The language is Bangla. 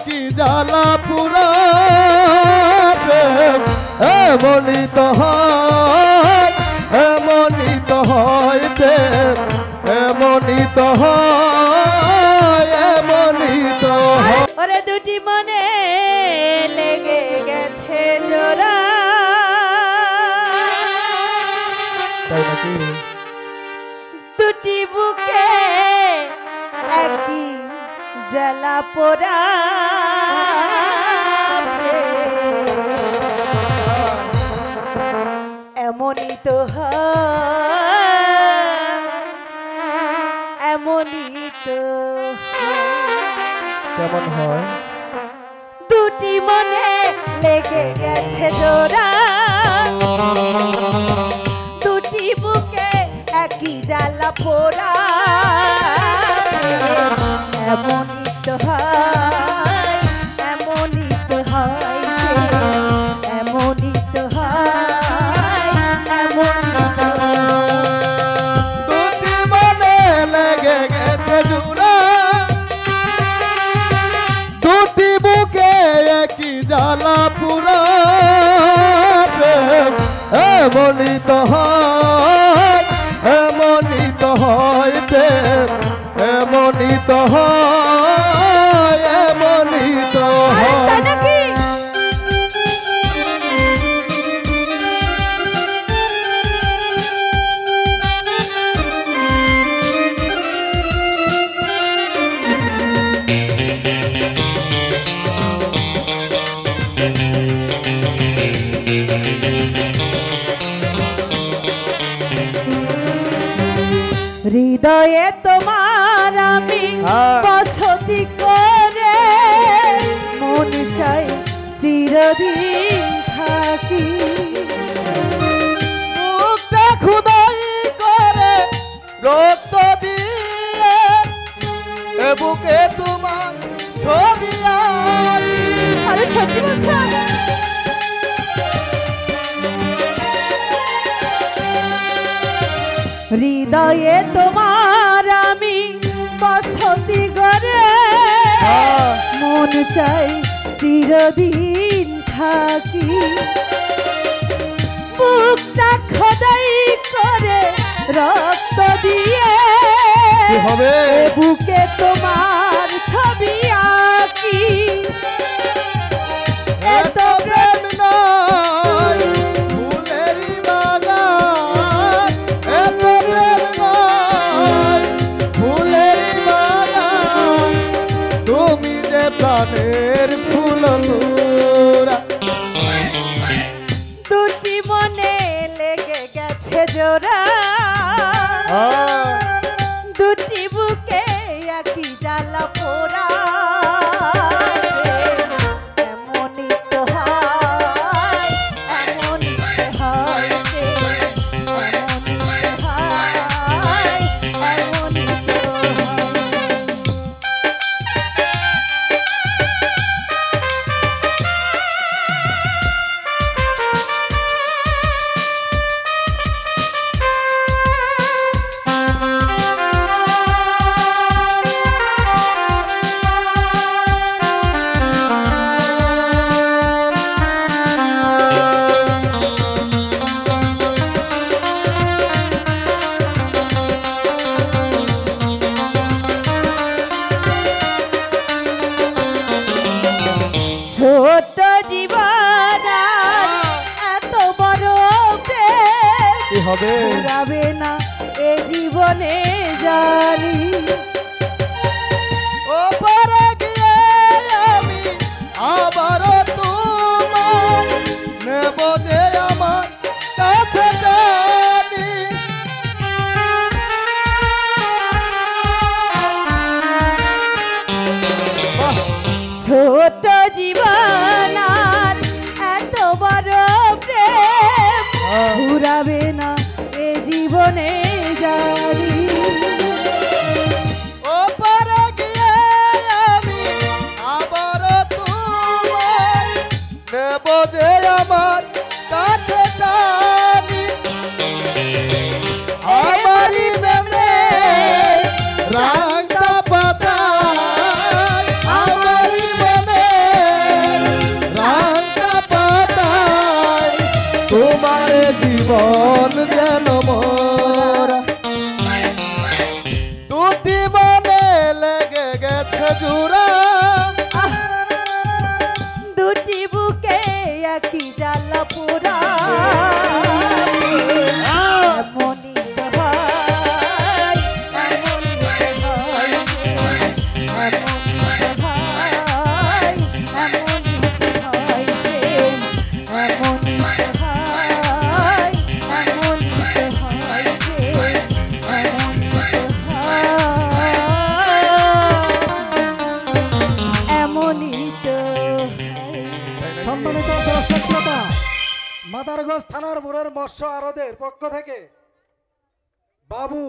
কি জ্বালা পুরা প্রেম এমনই তো হয়, এমনই তো হয় প্রেম, এমনই তো হয়, এমনই তো হয়। ওরে দুটি মনে লেগে গেছে জোড়া, তাই নাকি? দুটি বুকে একই জ্বালা পোড়া, এমনই তো হয়, এমনই তো কেমন হয়? দুটি মনে লেগে গেছে জোড়া, দুটি বুকে একই জ্বালা পোড়া, এমনই তো হয়, এমনই তো হয়, এমনই তো হয়, এমনই তো দুটি মনে লেগে গেছে জোড়া, দুটি বুকে একই জ্বালা পুরা প্রেম এমনই তো হয়, এমনই তো হয় প্রেম, এমনই তো হয়, এমনই তো হয়। তাই নাকি? হৃদয়ে তোমার আমি বসতি করে, মন চাই চিরদিন থাকি, মুখটা খুদাই করে রক্ত দিয়ে এ বুকে তোমার ছবি আঁকি। আরে সত্যি বলছো? হৃদয়ে তোমার আমি বসতি করে, মন চাই চিরদিন থাকি, বুকটা খোদাই করে রক্ত দিয়ে কি হবে? বুকে তোমার ছবি আঁকি, এত প্রেম নয় ফুলেরই বাগান, এত প্রেম নয় ফুলেরই বাগান, তুমি যে প্রাণের ফুল তোরা। দুটি মনে লেগে গেছে জোড়া, দুটি বুকে একই জ্বালা পোড়া, এমনই তো হয়, এমনই তো হয়, এমনই তো হয়, এমনই তো হয়। ছোট জীবন এত বড় প্রেম কি হবে? ফুরাবে না এ জীবনে জানি, ওপারে গিয়ে আমি আবারও তোমার নেব যে আমার কাছে টানি। ছোট জীবন এত বড় প্রেম ফুরাবে না এ জীবনে জানি, ওপারে গিয়ে আমি আবারও তোমার নেব যে আমার কাছে টানি। আমারই মেমে রাংটা পাতা, আমারই মনে রানীগঞ্জ থানার মোড়ের মৎস্য আড়তের পক্ষ থেকে বাবু